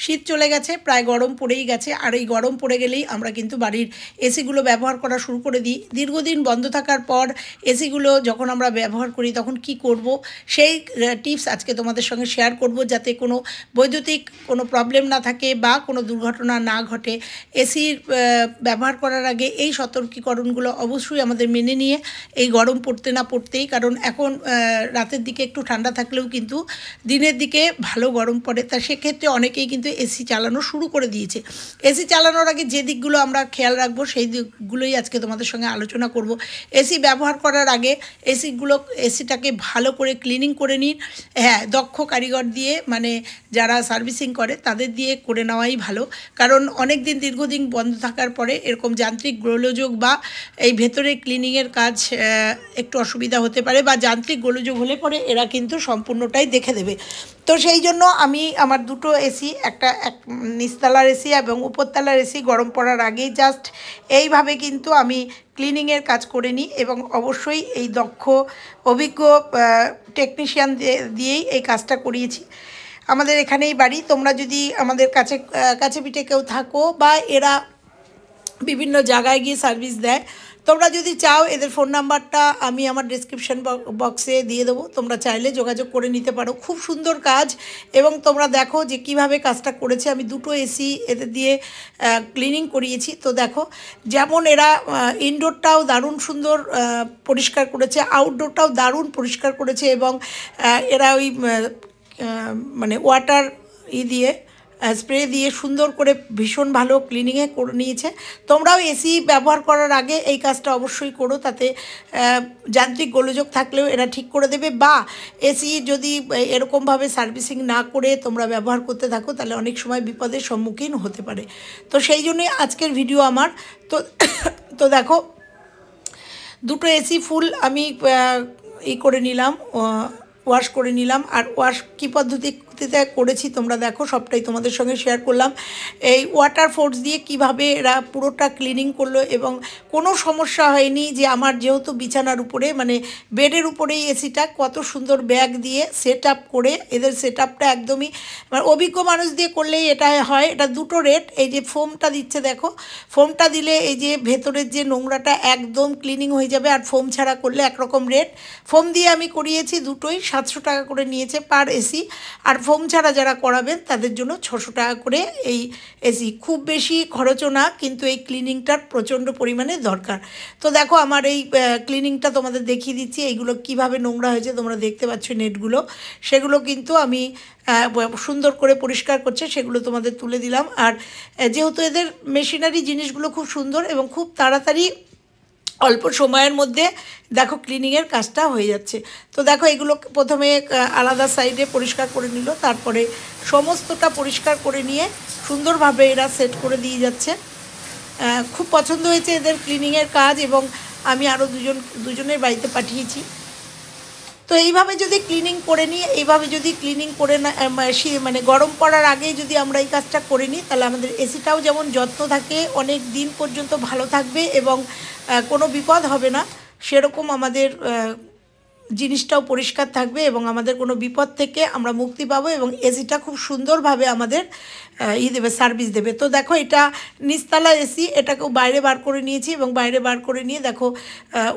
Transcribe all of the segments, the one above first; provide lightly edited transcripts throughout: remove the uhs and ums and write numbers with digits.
শীত চলে গেছে, প্রায় গরম পড়েই গেছে। আর এই গরম পড়ে গেলেই আমরা কিন্তু বাড়ির এসিগুলো ব্যবহার করা শুরু করে দিই। দীর্ঘদিন বন্ধ থাকার পর এসিগুলো যখন আমরা ব্যবহার করি তখন কি করব, সেই টিপস আজকে তোমাদের সঙ্গে শেয়ার করব, যাতে কোনো বৈদ্যুতিক কোনো প্রবলেম না থাকে বা কোনো দুর্ঘটনা না ঘটে। এসির ব্যবহার করার আগে এই সতর্কীকরণগুলো অবশ্যই আমাদের মেনে নিয়ে, এই গরম পড়তে না পড়তেই, কারণ এখন রাতের দিকে একটু ঠান্ডা থাকলেও কিন্তু দিনের দিকে ভালো গরম পড়ে, তা সেক্ষেত্রে অনেকেই কিন্তু এসি চালানো শুরু করে দিয়েছে। এসি চালানোর আগে যে দিকগুলো আমরা খেয়াল রাখবো সেই দিকগুলোই আজকে তোমাদের সঙ্গে আলোচনা করব। এসি ব্যবহার করার আগে এসিটাকে ভালো করে ক্লিনিং করে নিন। হ্যাঁ, দক্ষ কারিগর দিয়ে, মানে যারা সার্ভিসিং করে তাদের দিয়ে করে নেওয়াই ভালো, কারণ অনেক দিন দীর্ঘদিন বন্ধ থাকার পরে এরকম যান্ত্রিক গোলযোগ বা এই ভেতরে ক্লিনিংয়ের কাজ একটু অসুবিধা হতে পারে, বা যান্ত্রিক গোলযোগ হলে পরে এরা কিন্তু সম্পূর্ণটাই দেখে দেবে। তো সেই জন্য আমি আমার দুটো এসি, একটা নিচতলার এসি এবং উপরতলার এসি গরম পড়ার আগেই জাস্ট এইভাবে কিন্তু আমি ক্লিনিংয়ের কাজ করে নিই, এবং অবশ্যই এই দক্ষ অভিজ্ঞ টেকনিশিয়ান দিয়েই এই কাজটা করিয়েছি। আমাদের এখানেই বাড়ি, তোমরা যদি আমাদের কাছে পিঠে কেউ থাকো বা এরা বিভিন্ন জায়গায় গিয়ে সার্ভিস দেয়, তোমরা যদি চাও এদের ফোন নাম্বারটা আমি আমার ডেসক্রিপশন বক্সে দিয়ে দেবো, তোমরা চাইলে যোগাযোগ করে নিতে পারো। খুব সুন্দর কাজ, এবং তোমরা দেখো যে কিভাবে কাজটা করেছে। আমি দুটো এসি এদের দিয়ে ক্লিনিং করিয়েছি। তো দেখো, যেমন এরা ইনডোরটাও দারুণ সুন্দর পরিষ্কার করেছে, আউটডোরটাও দারুণ পরিষ্কার করেছে, এবং এরা ওই মানে ওয়াটার দিয়ে স্প্রে দিয়ে সুন্দর করে ভীষণ ভালো ক্লিনিংয়ে করে নিয়েছে। তোমরাও এসি ব্যবহার করার আগে এই কাজটা অবশ্যই করো, তাতে যান্ত্রিক গোলযোগ থাকলেও এরা ঠিক করে দেবে। বা এসি যদি এরকমভাবে সার্ভিসিং না করে তোমরা ব্যবহার করতে থাকো, তাহলে অনেক সময় বিপদের সম্মুখীন হতে পারে। তো সেই জন্যই আজকের ভিডিও আমার। তো দেখো, দুটো এসি ফুল আমি করে নিলাম, ওয়াশ করে নিলাম। আর ওয়াশ কী পদ্ধতিতে করেছি তোমরা দেখো, সবটাই তোমাদের সঙ্গে শেয়ার করলাম। এই ওয়াটার ফোর্স দিয়ে কিভাবে এরা পুরোটা ক্লিনিং করলো, এবং কোনো সমস্যা হয়নি। যে আমার যেহেতু বিছানার উপরে, মানে বেডের উপরেই এসিটা, কত সুন্দর ব্যাগ দিয়ে সেট আপ করে, এদের সেট আপটা একদমই মানে অভিজ্ঞ মানুষ দিয়ে করলেই এটা হয়। এটা দুটো রেট, এই যে ফোমটা দিচ্ছে দেখো, ফোমটা দিলে এই যে ভেতরের যে নোংরাটা একদম ক্লিনিং হয়ে যাবে, আর ফোম ছাড়া করলে একরকম রেট। ফোম দিয়ে আমি করিয়েছি দুটোই, 700 টাকা করে নিয়েছে পার এসি, আর ফোম ছাড়া যারা করাবেন তাদের জন্য 600 টাকা করে এই এসি। খুব বেশি খরচও না, কিন্তু এই ক্লিনিংটার প্রচণ্ড পরিমাণে দরকার। তো দেখো, আমার এই ক্লিনিংটা তোমাদের দেখিয়ে দিচ্ছি। এইগুলো কিভাবে নোংরা হয়েছে তোমরা দেখতে পাচ্ছ, নেটগুলো, সেগুলো কিন্তু আমি সুন্দর করে পরিষ্কার করছে, সেগুলো তোমাদের তুলে দিলাম। আর যেহেতু এদের মেশিনারি জিনিসগুলো খুব সুন্দর, এবং খুব তাড়াতাড়ি অল্প সময়ের মধ্যে দেখো ক্লিনিংয়ের কাজটা হয়ে যাচ্ছে। তো দেখো, এগুলো প্রথমে আলাদা সাইডে পরিষ্কার করে নিল, তারপরে সমস্তটা পরিষ্কার করে নিয়ে সুন্দরভাবে এরা সেট করে দিয়ে যাচ্ছে। খুব পছন্দ হয়েছে এদের ক্লিনিংয়ের কাজ, এবং আমি আরও দুজনের বাড়িতে পাঠিয়েছি। তো এইভাবে যদি ক্লিনিং করে নিই, এইভাবে যদি ক্লিনিং করে না, মানে গরম পড়ার আগেই যদি আমরা এই কাজটা করে নিই, তাহলে আমাদের এসিটাও যেমন যত্ন থাকে, অনেক দিন পর্যন্ত ভালো থাকবে, এবং কোনো বিপদ হবে না, সেরকম আমাদের জিনিসটাও পরিষ্কার থাকবে, এবং আমাদের কোনো বিপদ থেকে আমরা মুক্তি পাবো, এবং এসিটা খুব সুন্দরভাবে আমাদের দেবে, সার্ভিস দেবে। তো দেখো, এটা নিচতলা এসি, এটাকেও বাইরে বার করে নিয়েছি, এবং বাইরে বার করে নিয়ে দেখো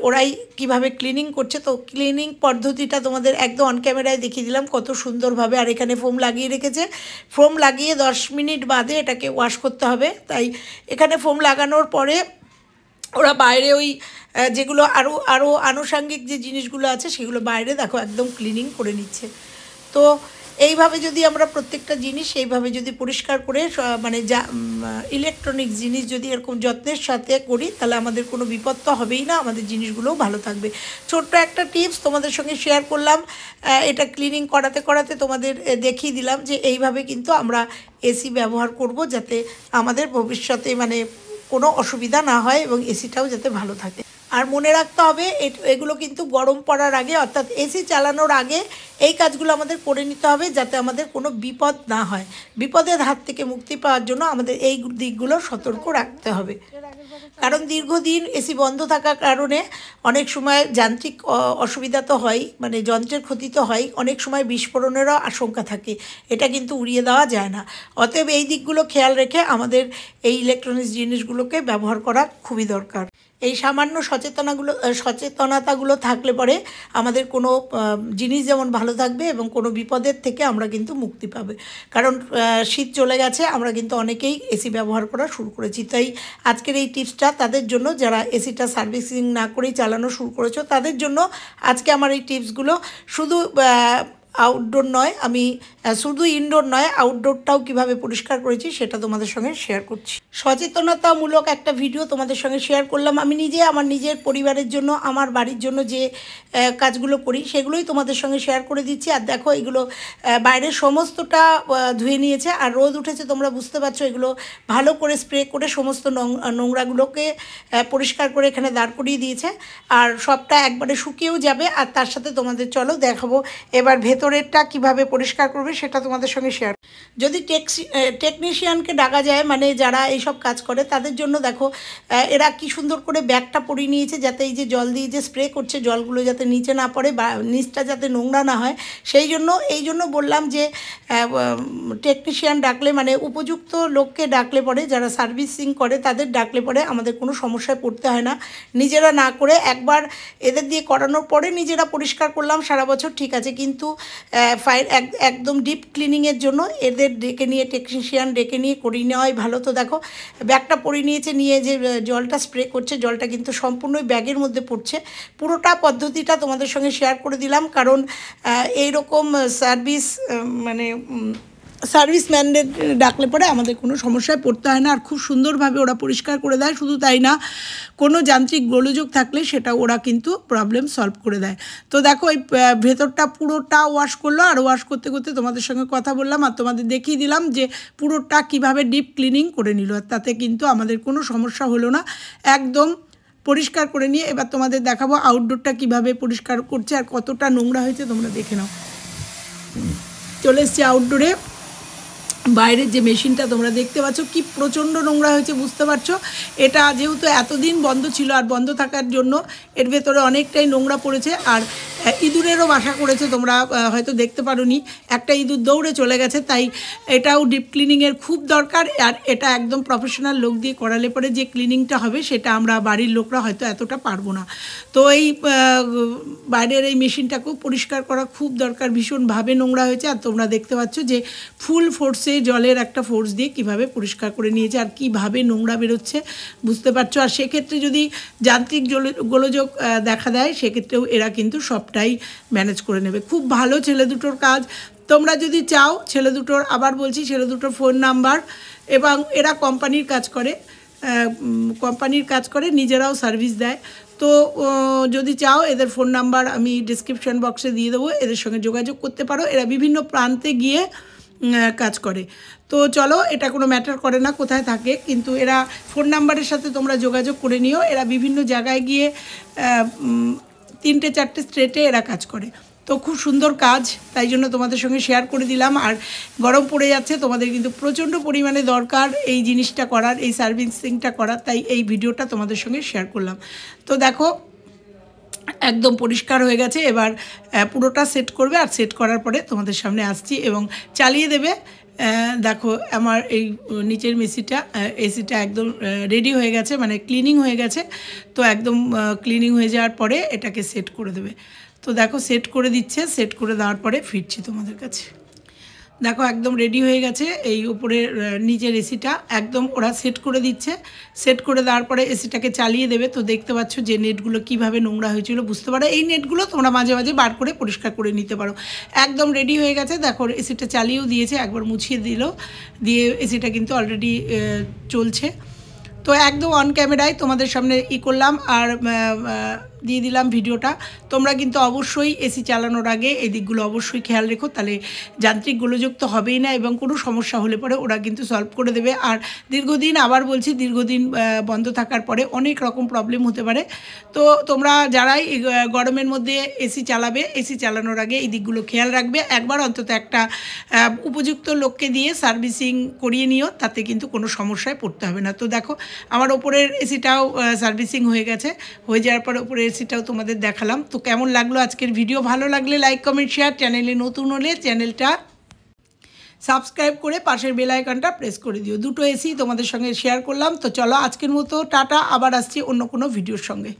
ওরাই কিভাবে ক্লিনিং করছে। তো ক্লিনিং পদ্ধতিটা তোমাদের একদম অন ক্যামেরায় দেখিয়ে দিলাম কত সুন্দরভাবে। আর এখানে ফোম লাগিয়ে রেখেছে, ফোম লাগিয়ে 10 মিনিট বাদে এটাকে ওয়াশ করতে হবে। তাই এখানে ফোম লাগানোর পরে ওরা বাইরে ওই যেগুলো আরও আনুষঙ্গিক যে জিনিসগুলো আছে সেগুলো বাইরে দেখো একদম ক্লিনিং করে নিচ্ছে। তো এইভাবে যদি আমরা প্রত্যেকটা জিনিস এইভাবে যদি পরিষ্কার করে, মানে যা ইলেকট্রনিক জিনিস যদি এরকম যত্নের সাথে করি, তাহলে আমাদের কোনো বিপদ তো হবেই না, আমাদের জিনিসগুলোও ভালো থাকবে। ছোট্ট একটা টিপস তোমাদের সঙ্গে শেয়ার করলাম। এটা ক্লিনিং করাতে করাতে তোমাদের দেখিয়ে দিলাম যে এইভাবে কিন্তু আমরা এসি ব্যবহার করব, যাতে আমাদের ভবিষ্যতে মানে কোনো অসুবিধা না হয়, এবং এসিটাও যাতে ভালো থাকে। আর মনে রাখতে হবে এগুলো কিন্তু গরম পড়ার আগে অর্থাৎ এসি চালানোর আগে এই কাজগুলো আমাদের করে নিতে হবে, যাতে আমাদের কোনো বিপদ না হয়। বিপদের হাত থেকে মুক্তি পাওয়ার জন্য আমাদের এই দিকগুলো সতর্ক রাখতে হবে। কারণ দীর্ঘদিন এসি বন্ধ থাকার কারণে অনেক সময় যান্ত্রিক অসুবিধা তো হয়, মানে যন্ত্রের ক্ষতি তো হয়, অনেক সময় বিস্ফোরণেরও আশঙ্কা থাকে, এটা কিন্তু উড়িয়ে দেওয়া যায় না। অতএব এই দিকগুলো খেয়াল রেখে আমাদের এই ইলেকট্রনিক্স জিনিসগুলোকে ব্যবহার করা খুবই দরকার। এই সামান্য সচেতনতাগুলো থাকলে পরে আমাদের কোনো জিনিস যেমন ভালো থাকবে এবং কোনো বিপদের থেকে আমরা কিন্তু মুক্তি পাবে। কারণ শীত চলে গেছে, আমরা কিন্তু অনেকেই এসি ব্যবহার করা শুরু করেছি। তাই আজকের এই টিপসটা তাদের জন্য যারা এসিটা সার্ভিসিং না করেই চালানো শুরু করেছো তাদের জন্য আজকে আমার এই টিপসগুলো। শুধু আউটডোর নয়, আমি শুধু ইনডোর নয়, আউটডোরটাও কিভাবে পরিষ্কার করেছি সেটা তোমাদের সঙ্গে শেয়ার করছি। সচেতনতামূলক একটা ভিডিও তোমাদের সঙ্গে শেয়ার করলাম। আমি নিজে আমার নিজের পরিবারের জন্য, আমার বাড়ির জন্য যে কাজগুলো করি সেগুলোই তোমাদের সঙ্গে শেয়ার করে দিচ্ছি। আর দেখো এগুলো বাইরের সমস্তটা ধুয়ে নিয়েছে, আর রোদ উঠেছে, তোমরা বুঝতে পারছো। এগুলো ভালো করে স্প্রে করে সমস্ত নোংরাগুলোকে পরিষ্কার করে এখানে দাঁড় করিয়ে দিয়েছে, আর সবটা একবারে শুকিয়েও যাবে। আর তার সাথে তোমাদের চলো দেখাবো এবার ভেতরেরটা কিভাবে পরিষ্কার করবে সেটা তোমাদের সঙ্গে শেয়ার। যদি টেকনিশিয়ানকে ডাকা যায়, মানে যারা এইসব কাজ করে তাদের জন্য দেখো এরা কি সুন্দর করে ব্যাগটা পরিয়ে নিয়েছে, যাতে এই যে জল দিয়ে যে স্প্রে করছে জলগুলো যাতে নিচে না পড়ে বা নিচটা যাতে নোংরা না হয়। এই জন্য বললাম যে টেকনিশিয়ান ডাকলে, মানে উপযুক্ত লোককে ডাকলে পরে, যারা সার্ভিসিং করে তাদের ডাকলে পরে আমাদের কোনো সমস্যায় পড়তে হয় না। নিজেরা না করে একবার এদের দিয়ে করানোর পরে নিজেরা পরিষ্কার করলাম সারা বছর, ঠিক আছে, কিন্তু একদম ডিপ ক্লিনিংয়ের জন্য এদের টেকনিশিয়ান ডেকে নিয়ে করিয়ে নেওয়াই ভালো। তো দেখো ব্যাগটা পরিয়ে নিয়েছে, নিয়ে যে জলটা স্প্রে করছে, জলটা কিন্তু সম্পূর্ণই ব্যাগের মধ্যে পড়ছে। পুরোটা পদ্ধতিটা তোমাদের সঙ্গে শেয়ার করে দিলাম, কারণ এইরকম সার্ভিসম্যানদের ডাকলে পরে আমাদের কোনো সমস্যায় পড়তে হয় না, আর খুব সুন্দরভাবে ওরা পরিষ্কার করে দেয়। শুধু তাই না, কোনো যান্ত্রিক গোলযোগ থাকলে সেটা ওরা কিন্তু প্রবলেম সলভ করে দেয়। তো দেখো এই ভেতরটা পুরোটা ওয়াশ করলো, আর ওয়াশ করতে করতে তোমাদের সঙ্গে কথা বললাম আর তোমাদের দেখিয়ে দিলাম যে পুরোটা কিভাবে ডিপ ক্লিনিং করে নিল। আর তাতে কিন্তু আমাদের কোনো সমস্যা হলো না, একদম পরিষ্কার করে নিয়ে এবার তোমাদের দেখাবো আউটডোরটা কিভাবে পরিষ্কার করছে আর কতটা নোংরা হয়েছে তোমরা দেখে নাও। চলে এসছি আউটডোরে। বাইরের যে মেশিনটা তোমরা দেখতে পাচ্ছ কি প্রচণ্ড নোংরা হয়েছে, বুঝতে পারছো। এটা যেহেতু এতদিন বন্ধ ছিল, আর বন্ধ থাকার জন্য এর ভেতরে অনেকটাই নোংরা পড়েছে, আর ইঁদুরেরও বাসা করেছে। তোমরা হয়তো দেখতে পারোনি, একটা ইঁদুর দৌড়ে চলে গেছে। তাই এটাও ডিপ ক্লিনিংয়ের খুব দরকার, আর এটা একদম প্রফেশনাল লোক দিয়ে করালে পরে যে ক্লিনিংটা হবে সেটা আমরা বাড়ির লোকরা হয়তো এতটা পারবো না। তো এই বাইরের এই মেশিনটাকেও পরিষ্কার করা খুব দরকার, ভীষণভাবে নোংরা হয়েছে। আর তোমরা দেখতে পাচ্ছ যে ফুল ফোর্সে জলের একটা ফোর্স দিয়ে কিভাবে পরিষ্কার করে নিয়েছে, আর কিভাবে নোংরা বেরোচ্ছে বুঝতে পারছো। আর সেক্ষেত্রে যদি যান্ত্রিক গোলযোগ দেখা দেয় সেক্ষেত্রেও এরা কিন্তু সবটাই ম্যানেজ করে নেবে। খুব ভালো ছেলে দুটোর কাজ। তোমরা যদি চাও, ছেলে দুটোর, আবার বলছি, ছেলে দুটোর ফোন নাম্বার, এবং এরা কোম্পানির কাজ করে নিজেরাও সার্ভিস দেয়। তো যদি চাও এদের ফোন নাম্বার আমি ডিসক্রিপশন বক্সে দিয়ে দেবো, এদের সঙ্গে যোগাযোগ করতে পারো। এরা বিভিন্ন প্রান্তে গিয়ে কাজ করে। তো চলো, এটা কোনো ম্যাটার করে না কোথায় থাকে, কিন্তু এরা ফোন নাম্বারের সাথে তোমরা যোগাযোগ করে নিও। এরা বিভিন্ন জায়গায় গিয়ে 3-4টে স্টেটে এরা কাজ করে। তো খুব সুন্দর কাজ, তাই জন্য তোমাদের সঙ্গে শেয়ার করে দিলাম। আর গরম পড়ে যাচ্ছে, তোমাদের কিন্তু প্রচণ্ড পরিমাণে দরকার এই জিনিসটা করার, এই সার্ভিসিংটা করার, তাই এই ভিডিওটা তোমাদের সঙ্গে শেয়ার করলাম। তো দেখো একদম পরিষ্কার হয়ে গেছে। এবার পুরোটা সেট করবে, আর সেট করার পরে তোমাদের সামনে আসছি এবং চালিয়ে দেবে। দেখো আমার এই নিচের এসিটা একদম রেডি হয়ে গেছে, মানে ক্লিনিং হয়ে গেছে। তো একদম ক্লিনিং হয়ে যাওয়ার পরে এটাকে সেট করে দেবে। তো দেখো সেট করে দিচ্ছে, সেট করে দেওয়ার পরে ফিরছি তোমাদের কাছে। দেখো একদম রেডি হয়ে গেছে। এই উপরে নিচের এসিটা একদম ওরা সেট করে দিচ্ছে। সেট করে দেওয়ার পরে এসিটাকে চালিয়ে দেবে। তো দেখতে পাচ্ছ যে নেটগুলো কিভাবে নোংরা হয়েছিল, বুঝতে পারো। এই নেটগুলো তোমরা মাঝে মাঝে বার করে পরিষ্কার করে নিতে পারো। একদম রেডি হয়ে গেছে। দেখো এসিটা চালিয়েও দিয়েছে, একবার মুছিয়ে দিয়ে এসিটা কিন্তু অলরেডি চলছে। তো একদম অন ক্যামেরায় তোমাদের সামনে করলাম। আর দিয়ে দিলাম ভিডিওটা। তোমরা কিন্তু অবশ্যই এসি চালানোর আগে এই দিকগুলো অবশ্যই খেয়াল রেখো, তাহলে যান্ত্রিক গোলযোগ তো হবেই না এবং কোনো সমস্যা হলে পরে ওরা কিন্তু সলভ করে দেবে। আর দীর্ঘদিন, আবার বলছি, দীর্ঘদিন বন্ধ থাকার পরে অনেক রকম প্রবলেম হতে পারে। তো তোমরা যারাই গরমের মধ্যে এসি চালাবে, এসি চালানোর আগে এই দিকগুলো খেয়াল রাখবে। একবার অন্তত একটা উপযুক্ত লোককে দিয়ে সার্ভিসিং করিয়ে নিও, তাতে কিন্তু কোনো সমস্যায় পড়তে হবে না। তো দেখো আমার ওপরের এসিটাও সার্ভিসিং হয়ে গেছে, হয়ে যাওয়ার পরে ওপরের এসিটাও তোমাদের দেখালাম। তো কেমন লাগলো আজকের ভিডিও? ভালো লাগলে লাইক কমেন্ট শেয়ার, চ্যানেলে নতুন হলে চ্যানেলটা সাবস্ক্রাইব করে পাশের বেল আইকনটা প্রেস করে দিও। দুটো এসি তোমাদের সঙ্গে শেয়ার করলাম। তো চলো আজকের মতো টাটা, আবার আসছি অন্য কোনো ভিডিওর সঙ্গে।